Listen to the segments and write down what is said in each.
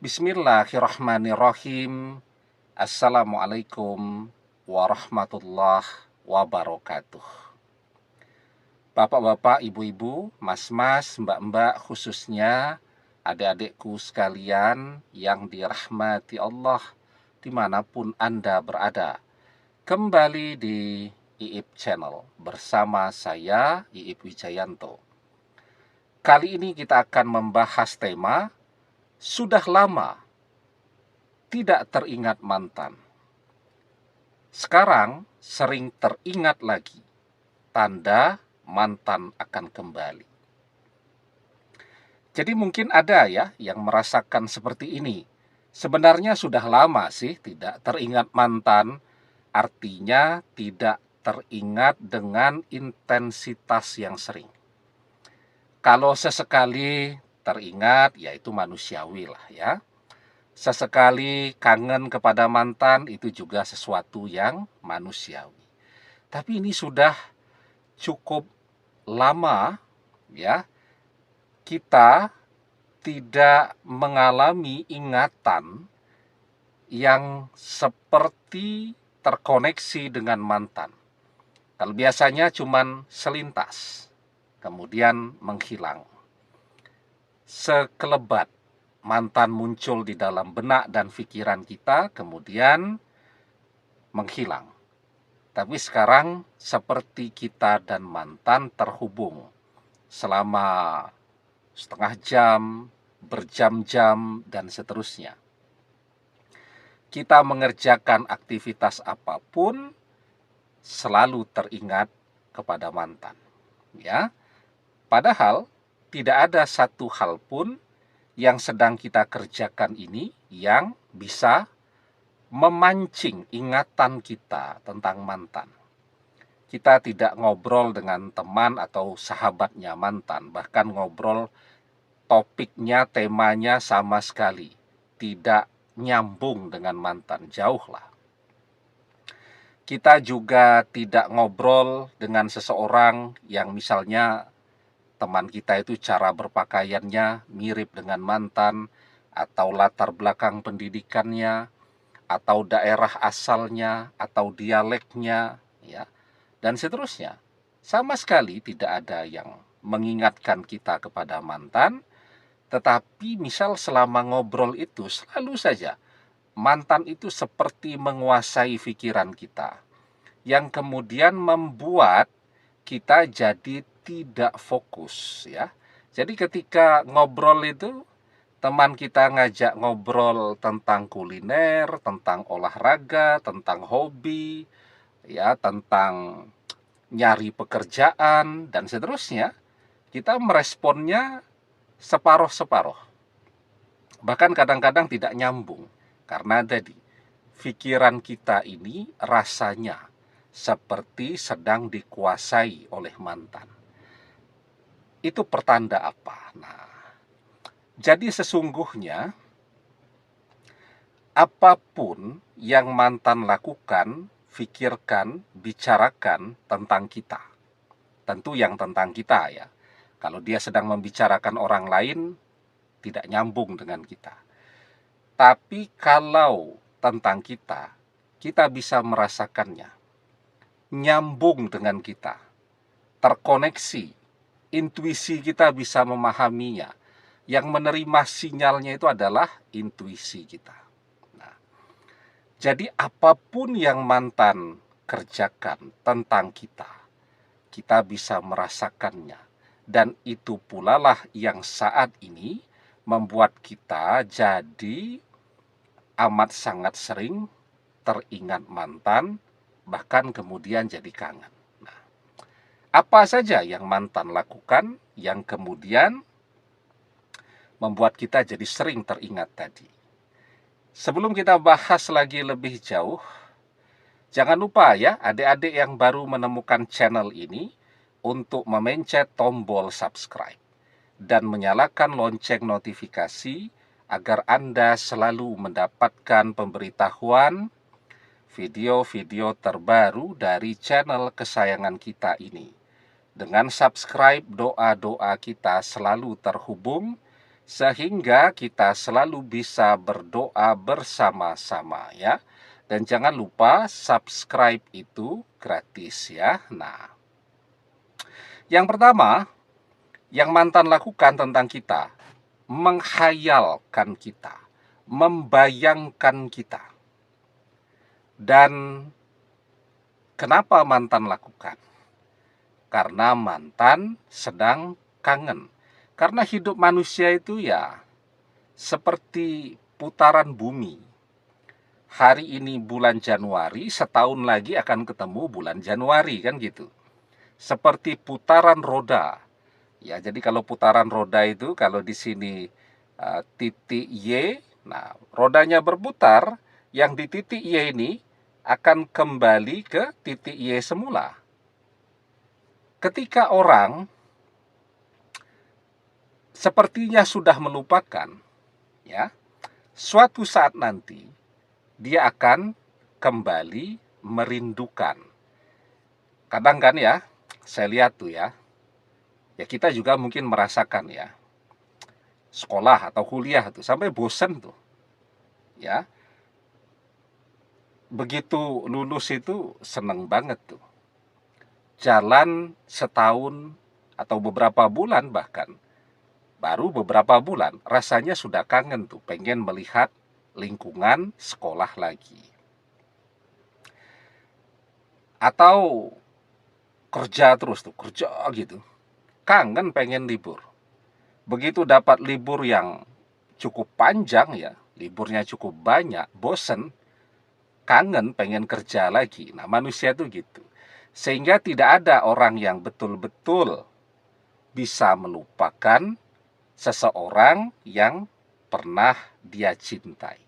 Bismillahirrahmanirrahim. Assalamualaikum warahmatullahi wabarakatuh. Bapak-bapak, ibu-ibu, mas-mas, mbak-mbak, khususnya adik-adikku sekalian yang dirahmati Allah dimanapun Anda berada. Kembali di Iip Channel bersama saya, Iip Wijayanto. Kali ini kita akan membahas tema sudah lama tidak teringat mantan. Sekarang sering teringat lagi, tanda mantan akan kembali. Jadi mungkin ada ya yang merasakan seperti ini. Sebenarnya sudah lama sih tidak teringat mantan, artinya tidak teringat dengan intensitas yang sering. Kalau sesekali teringat, ya itu manusiawi lah ya. Sesekali kangen kepada mantan itu juga sesuatu yang manusiawi. Tapi ini sudah cukup lama ya kita tidak mengalami ingatan yang seperti terkoneksi dengan mantan. Kalau biasanya cuman selintas, kemudian menghilang. Sekelebat mantan muncul di dalam benak dan pikiran kita, kemudian menghilang. Tapi sekarang seperti kita dan mantan terhubung selama setengah jam, berjam-jam, dan seterusnya. Kita mengerjakan aktivitas apapun, selalu teringat kepada mantan. Ya, padahal tidak ada satu hal pun yang sedang kita kerjakan ini yang bisa memancing ingatan kita tentang mantan. Kita tidak ngobrol dengan teman atau sahabatnya mantan, bahkan ngobrol topiknya, temanya sama sekali tidak nyambung dengan mantan, jauhlah. Kita juga tidak ngobrol dengan seseorang yang misalnya teman kita itu cara berpakaiannya mirip dengan mantan, atau latar belakang pendidikannya, atau daerah asalnya, atau dialeknya, ya, dan seterusnya. Sama sekali tidak ada yang mengingatkan kita kepada mantan, tetapi misal selama ngobrol itu selalu saja mantan itu seperti menguasai pikiran kita, yang kemudian membuat kita jadi tidak fokus ya. Jadi ketika ngobrol itu, teman kita ngajak ngobrol tentang kuliner, tentang olahraga, tentang hobi, ya, tentang nyari pekerjaan dan seterusnya, kita meresponnya separuh-separuh. Bahkan kadang-kadang tidak nyambung karena tadi pikiran kita ini rasanya seperti sedang dikuasai oleh mantan. Itu pertanda apa? Nah, jadi sesungguhnya apapun yang mantan lakukan, pikirkan, bicarakan tentang kita, tentu yang tentang kita ya. Kalau dia sedang membicarakan orang lain, tidak nyambung dengan kita. Tapi kalau tentang kita, kita bisa merasakannya, nyambung dengan kita, terkoneksi, intuisi kita bisa memahaminya. Yang menerima sinyalnya itu adalah intuisi kita. Nah, jadi apapun yang mantan kerjakan tentang kita, kita bisa merasakannya. Dan itu pula lah yang saat ini membuat kita jadi amat sangat sering teringat mantan, bahkan kemudian jadi kangen. Nah, apa saja yang mantan lakukan yang kemudian membuat kita jadi sering teringat tadi? Sebelum kita bahas lagi lebih jauh, jangan lupa ya adik-adik yang baru menemukan channel ini untuk memencet tombol subscribe dan menyalakan lonceng notifikasi agar Anda selalu mendapatkan pemberitahuan video-video terbaru dari channel kesayangan kita ini. Dengan subscribe, doa-doa kita selalu terhubung sehingga kita selalu bisa berdoa bersama-sama ya. Dan jangan lupa subscribe itu gratis ya. Nah, yang pertama yang mantan lakukan tentang kita, menghayalkan kita, membayangkan kita. Dan kenapa mantan lakukan? Karena mantan sedang kangen. Karena hidup manusia itu ya seperti putaran bumi. Hari ini bulan Januari, setahun lagi akan ketemu bulan Januari, kan gitu. Seperti putaran roda. Ya, jadi kalau putaran roda itu, kalau di sini titik Y, nah rodanya berputar, yang di titik Y ini akan kembali ke titik Y semula. Ketika orang sepertinya sudah melupakan, ya, suatu saat nanti dia akan kembali merindukan. Kadang kan ya, saya lihat tuh ya kita juga mungkin merasakan ya, sekolah atau kuliah tuh sampai bosen tuh, ya. Begitu lulus itu seneng banget tuh. Jalan setahun atau beberapa bulan bahkan, baru beberapa bulan rasanya sudah kangen tuh, pengen melihat lingkungan sekolah lagi. Atau kerja terus tuh, kerja gitu. Kangen pengen libur. Begitu dapat libur yang cukup panjang ya, liburnya cukup banyak, bosen, kangen pengen kerja lagi. Nah, manusia tuh gitu. Sehingga tidak ada orang yang betul-betul bisa melupakan seseorang yang pernah dia cintai.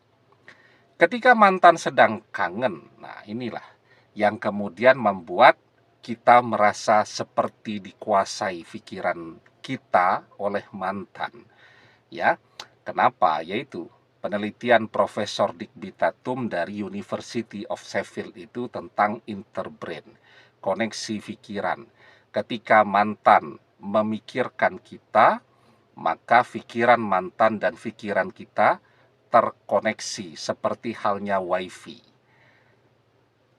Ketika mantan sedang kangen, nah inilah yang kemudian membuat kita merasa seperti dikuasai pikiran kita oleh mantan. Ya, kenapa? Yaitu penelitian Profesor Dick Bitatum dari University of Sheffield itu tentang interbrain, koneksi pikiran. Ketika mantan memikirkan kita, maka pikiran mantan dan pikiran kita terkoneksi seperti halnya wifi.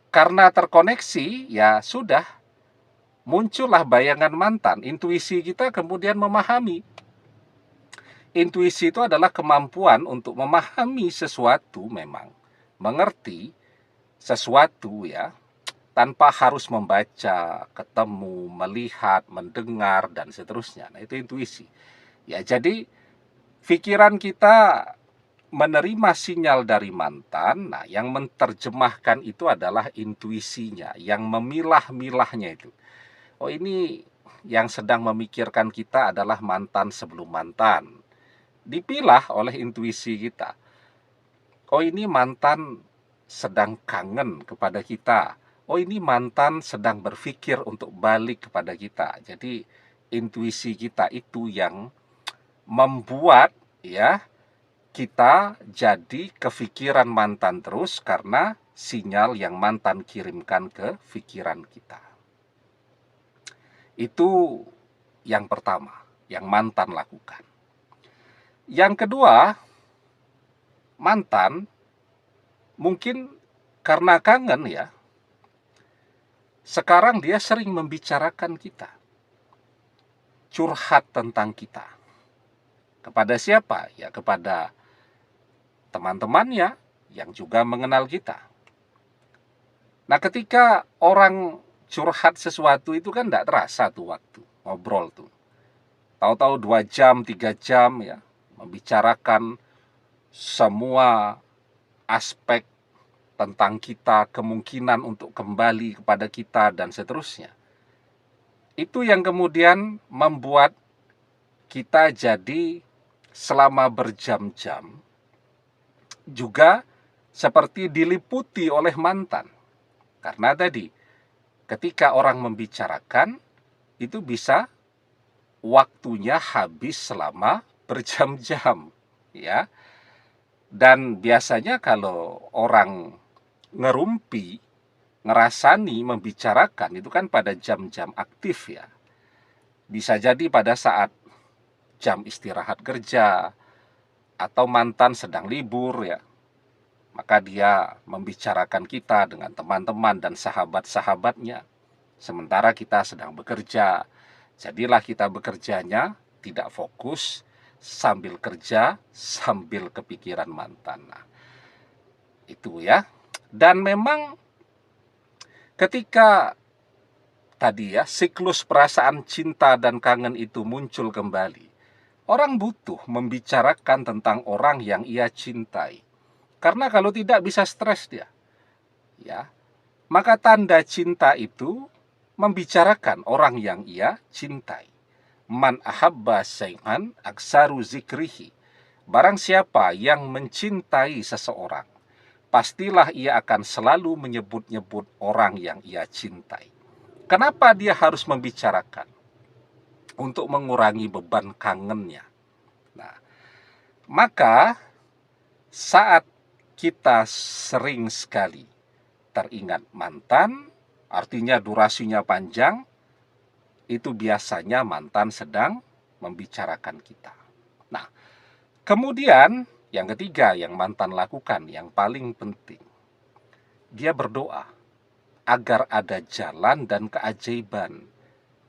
Karena terkoneksi, ya sudah, muncullah bayangan mantan. Intuisi kita kemudian memahami. Intuisi itu adalah kemampuan untuk memahami sesuatu memang. Mengerti sesuatu ya, tanpa harus membaca, ketemu, melihat, mendengar, dan seterusnya. Nah, itu intuisi. Ya, jadi pikiran kita menerima sinyal dari mantan, nah yang menerjemahkan itu adalah intuisinya, yang memilah-milahnya itu. Oh, ini yang sedang memikirkan kita adalah mantan sebelum mantan. Dipilah oleh intuisi kita. Oh, ini mantan sedang kangen kepada kita. Oh, ini mantan sedang berpikir untuk balik kepada kita. Jadi intuisi kita itu yang membuat ya kita jadi kepikiran mantan terus karena sinyal yang mantan kirimkan ke pikiran kita. Itu yang pertama, yang mantan lakukan. Yang kedua, mantan mungkin karena kangen ya, sekarang dia sering membicarakan kita, curhat tentang kita. Kepada siapa? Ya kepada teman-temannya yang juga mengenal kita. Nah, ketika orang curhat sesuatu itu kan tidak terasa tuh waktu ngobrol tuh. Tahu-tahu 2 jam, 3 jam ya, membicarakan semua aspek tentang kita, kemungkinan untuk kembali kepada kita, dan seterusnya. Itu yang kemudian membuat kita jadi selama berjam-jam juga seperti diliputi oleh mantan. Karena tadi, ketika orang membicarakan, itu bisa waktunya habis selama berjam-jam, ya. Dan biasanya kalau orang ngerumpi, ngerasani, membicarakan, itu kan pada jam-jam aktif ya. Bisa jadi pada saat jam istirahat kerja, atau mantan sedang libur ya, maka dia membicarakan kita dengan teman-teman dan sahabat-sahabatnya, sementara kita sedang bekerja. Jadilah kita bekerjanya tidak fokus, sambil kerja, sambil kepikiran mantan. Nah, itu ya. Dan memang ketika tadi ya, siklus perasaan cinta dan kangen itu muncul kembali, orang butuh membicarakan tentang orang yang ia cintai. Karena kalau tidak bisa stres dia. Ya. Maka tanda cinta itu membicarakan orang yang ia cintai. Man ahabba syai'an aksaru zikrihi. Barang siapa yang mencintai seseorang, pastilah ia akan selalu menyebut-nyebut orang yang ia cintai. Kenapa dia harus membicarakan? Untuk mengurangi beban kangennya. Nah, maka saat kita sering sekali teringat mantan, artinya durasinya panjang, itu biasanya mantan sedang membicarakan kita. Nah, kemudian yang ketiga yang mantan lakukan, yang paling penting, dia berdoa agar ada jalan dan keajaiban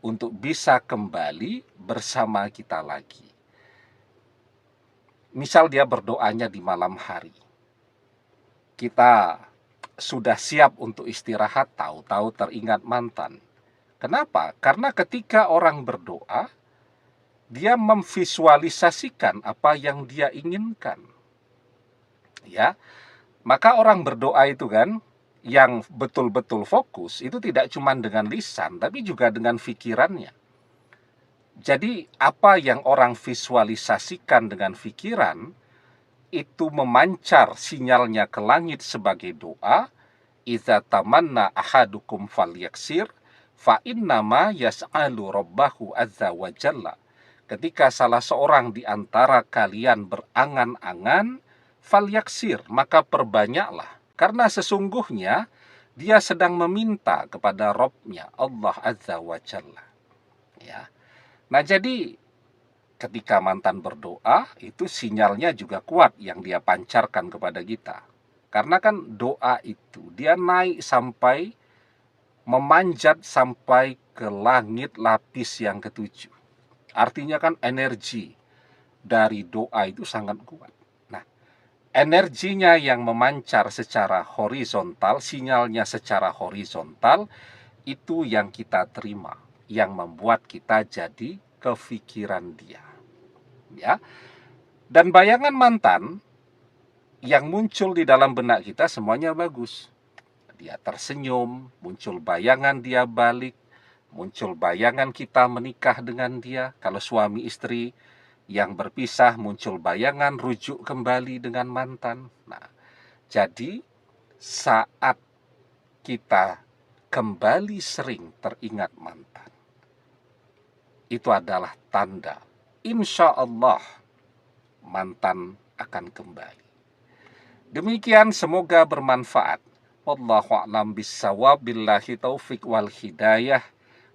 untuk bisa kembali bersama kita lagi. Misal dia berdoanya di malam hari, kita sudah siap untuk istirahat, tahu-tahu teringat mantan. Kenapa? Karena ketika orang berdoa, dia memvisualisasikan apa yang dia inginkan. Ya, maka orang berdoa itu kan, yang betul-betul fokus, itu tidak cuma dengan lisan, tapi juga dengan pikirannya. Jadi, apa yang orang visualisasikan dengan pikiran, itu memancar sinyalnya ke langit sebagai doa. Idza tamanna ahadukum falyaksir fa innama yas'alu rabbahu azza wa jalla. Ketika salah seorang di antara kalian berangan-angan, falyaksir, maka perbanyaklah, karena sesungguhnya dia sedang meminta kepada Rabb-nya, Allah azza wa jalla. Ya. Nah, jadi ketika mantan berdoa, itu sinyalnya juga kuat yang dia pancarkan kepada kita. Karena kan doa itu dia naik sampai, memanjat sampai ke langit lapis yang ketujuh. Artinya kan energi dari doa itu sangat kuat. Nah, energinya yang memancar secara horizontal, sinyalnya secara horizontal, itu yang kita terima, yang membuat kita jadi kefikiran dia. Ya. Dan bayangan mantan yang muncul di dalam benak kita semuanya bagus. Dia tersenyum, muncul bayangan dia balik, muncul bayangan kita menikah dengan dia. Kalau suami istri yang berpisah, muncul bayangan rujuk kembali dengan mantan. Nah, jadi saat kita kembali sering teringat mantan, itu adalah tanda insya Allah mantan akan kembali. Demikian, semoga bermanfaat. Wallahu a'lam bissawab, billahi taufik wal hidayah.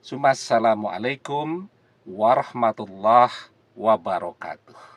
Assalamualaikum warahmatullahi wabarakatuh.